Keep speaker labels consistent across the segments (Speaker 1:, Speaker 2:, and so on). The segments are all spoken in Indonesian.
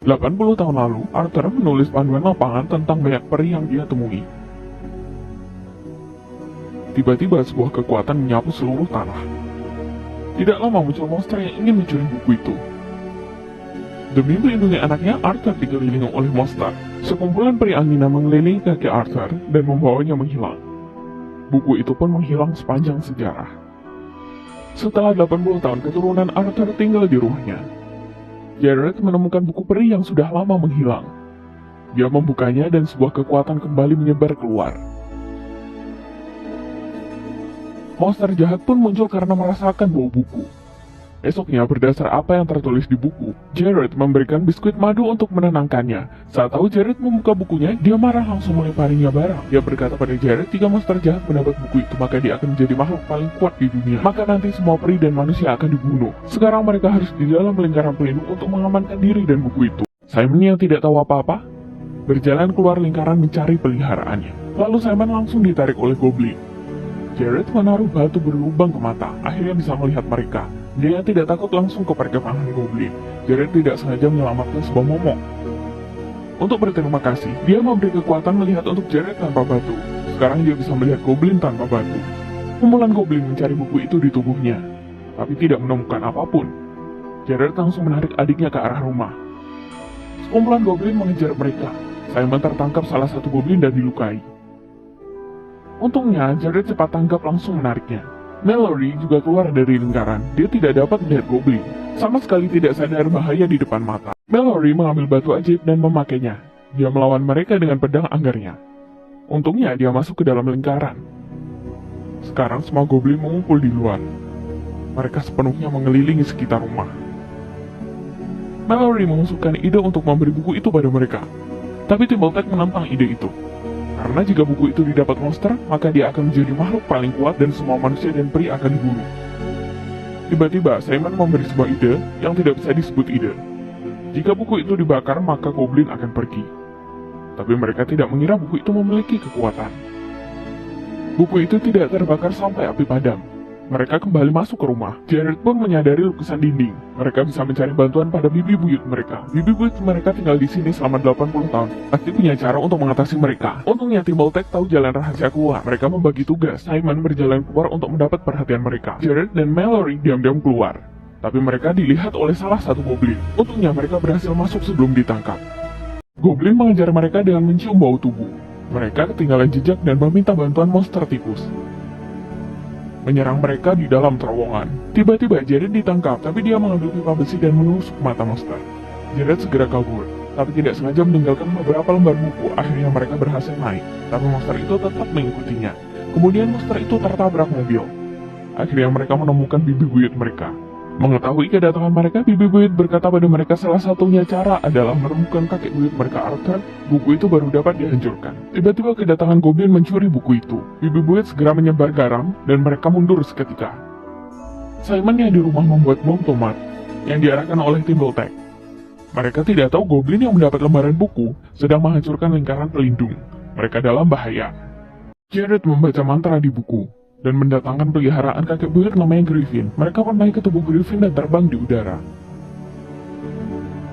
Speaker 1: 80 tahun lalu, Arthur menulis panduan lapangan tentang banyak peri yang dia temui. Tiba-tiba sebuah kekuatan menyapu seluruh tanah. Tidak lama muncul monster yang ingin mencuri buku itu. Demi melindungi anaknya, Arthur dikelilingi oleh monster. Sekumpulan peri angina mengelilingi kaki Arthur dan membawanya menghilang. Buku itu pun menghilang sepanjang sejarah. Setelah 80 tahun keturunan Arthur tinggal di rumahnya, Jared menemukan buku peri yang sudah lama menghilang. Dia membukanya dan sebuah kekuatan kembali menyebar keluar. Monster jahat pun muncul karena merasakan bau buku. Esoknya, berdasar apa yang tertulis di buku, Jared memberikan biskuit madu untuk menenangkannya. Saat tahu Jared membuka bukunya, dia marah langsung melemparinya barang. Dia berkata pada Jared, jika monster jahat mendapat buku itu, maka dia akan menjadi makhluk paling kuat di dunia. Maka nanti semua peri dan manusia akan dibunuh. Sekarang mereka harus di dalam lingkaran pelindung untuk mengamankan diri dan buku itu. Simon yang tidak tahu apa-apa, berjalan keluar lingkaran mencari peliharaannya. Lalu Simon langsung ditarik oleh goblin. Jared menaruh batu berlubang ke mata, akhirnya bisa melihat mereka. Dia yang tidak takut langsung ke perkemahan goblin. Jared tidak sengaja menyelamatkan sebuah momok. Untuk berterima kasih, dia memberi kekuatan melihat untuk Jared tanpa batu. Sekarang dia bisa melihat goblin tanpa batu. Kumpulan goblin mencari buku itu di tubuhnya, tapi tidak menemukan apapun. Jared langsung menarik adiknya ke arah rumah. Sekumpulan goblin mengejar mereka. Simon tertangkap salah satu goblin dan dilukai. Untungnya, Jared cepat tanggap langsung menariknya. Mallory juga keluar dari lingkaran. Dia tidak dapat melihat goblin. Sama sekali tidak sadar bahaya di depan mata. Mallory mengambil batu ajaib dan memakainya. Dia melawan mereka dengan pedang anggarnya. Untungnya dia masuk ke dalam lingkaran. Sekarang semua goblin mengumpul di luar. Mereka sepenuhnya mengelilingi sekitar rumah. Mallory mengusulkan ide untuk memberi buku itu pada mereka. Tapi Timbaltek menentang ide itu. Karena jika buku itu didapat monster, maka dia akan menjadi makhluk paling kuat dan semua manusia dan peri akan dibunuh. Tiba-tiba, Simon memberi sebuah ide yang tidak bisa disebut ide. Jika buku itu dibakar, maka goblin akan pergi. Tapi mereka tidak mengira buku itu memiliki kekuatan. Buku itu tidak terbakar sampai api padam. Mereka kembali masuk ke rumah. Jared pun menyadari lukisan dinding. Mereka bisa mencari bantuan pada bibi buyut mereka. Bibi buyut mereka tinggal di sini selama 80 tahun. Pasti punya cara untuk mengatasi mereka. Untungnya Timbaltek tahu jalan rahasia keluar. Mereka membagi tugas. Simon berjalan keluar untuk mendapat perhatian mereka. Jared dan Mallory diam-diam keluar. Tapi mereka dilihat oleh salah satu goblin. Untungnya mereka berhasil masuk sebelum ditangkap. Goblin mengejar mereka dengan mencium bau tubuh. Mereka ketinggalan jejak dan meminta bantuan monster tikus. Menyerang mereka di dalam terowongan. Tiba-tiba Jared ditangkap, tapi dia mengambil pipa besi dan menusuk mata monster. Jared segera kabur, tapi tidak sengaja meninggalkan beberapa lembar buku. Akhirnya mereka berhasil naik, tapi monster itu tetap mengikutinya. Kemudian monster itu tertabrak mobil. Akhirnya mereka menemukan bibi buyut mereka. Mengetahui kedatangan mereka, bibi buyut berkata pada mereka salah satunya cara adalah menemukan kakek buyut mereka Arthur. Buku itu baru dapat dihancurkan. Tiba-tiba kedatangan goblin mencuri buku itu. Bibi buyut segera menyebar garam dan mereka mundur seketika. Simon yang di rumah membuat bom tomat yang diarahkan oleh Timbaltek. Mereka tidak tahu goblin yang mendapat lembaran buku sedang menghancurkan lingkaran pelindung. Mereka dalam bahaya. Jared membaca mantra di buku dan mendatangkan peliharaan kakek buyut namanya Griffin. Mereka pun naik ke tubuh Griffin dan terbang di udara.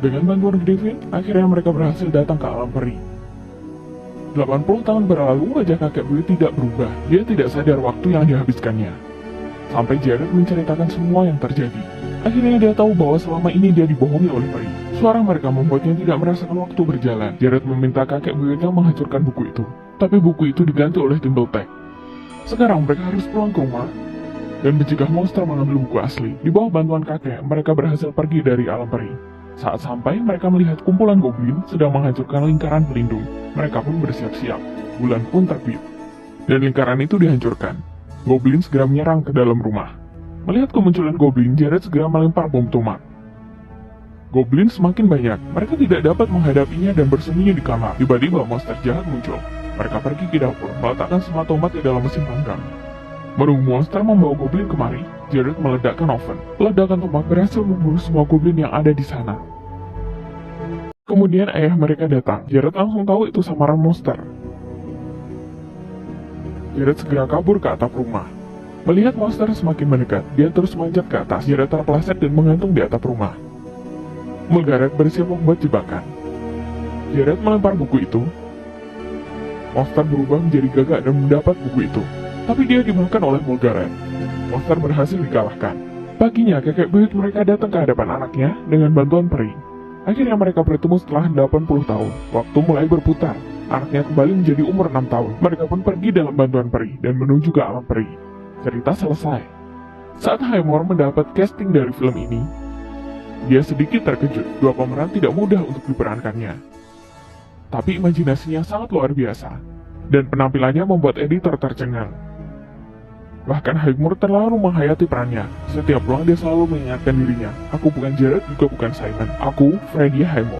Speaker 1: Dengan bantuan Griffin, akhirnya mereka berhasil datang ke alam peri. 80 tahun berlalu, wajah kakek buyut tidak berubah. Dia tidak sadar waktu yang dihabiskannya. Sampai Jared menceritakan semua yang terjadi. Akhirnya dia tahu bahwa selama ini dia dibohongi oleh peri. Suara mereka membuatnya tidak merasakan waktu berjalan. Jared meminta kakek buyutnya menghancurkan buku itu. Tapi buku itu diganti oleh Timbaltek. Sekarang mereka harus pulang ke rumah dan mencegah monster mengambil buku asli. Di bawah bantuan kakek, mereka berhasil pergi dari alam peri. Saat sampai, mereka melihat kumpulan goblin sedang menghancurkan lingkaran pelindung. Mereka pun bersiap-siap. Bulan pun terbit, dan lingkaran itu dihancurkan. Goblin segera menyerang ke dalam rumah. Melihat kemunculan goblin, Jared segera melempar bom tomat. Goblin semakin banyak. Mereka tidak dapat menghadapinya dan bersembunyi di kamar. Tiba-tiba monster jahat muncul. Mereka pergi ke dapur, meletakkan semua tomat di dalam mesin panggang. Menunggu monster membawa goblin kemari, Jared meledakkan oven. Ledakan tomat berhasil membunuh semua goblin yang ada di sana. Kemudian ayah mereka datang. Jared langsung tahu itu samaran monster. Jared segera kabur ke atap rumah. Melihat monster semakin mendekat, dia terus manjat ke atas. Jared terpeleset dan menggantung di atap rumah. Mulgaret bersiap membuat jebakan. Jared melempar buku itu. Monster berubah menjadi gagak dan mendapat buku itu. Tapi dia dimakan oleh Mulgaret. Monster berhasil dikalahkan. Paginya, kakek buyut mereka datang ke hadapan anaknya dengan bantuan peri. Akhirnya mereka bertemu setelah 80 tahun. Waktu mulai berputar. Anaknya kembali menjadi umur 6 tahun. Mereka pun pergi dalam bantuan peri dan menuju ke alam peri. Cerita selesai. Saat Highmore mendapat casting dari film ini, dia sedikit terkejut. Dua pemeran tidak mudah untuk diperankannya. Tapi imajinasinya sangat luar biasa. Dan penampilannya membuat editor tercengang. Bahkan Highmore terlalu menghayati perannya. Setiap pulang dia selalu mengingatkan dirinya, aku bukan Jared, juga bukan Simon. Aku Freddie Highmore.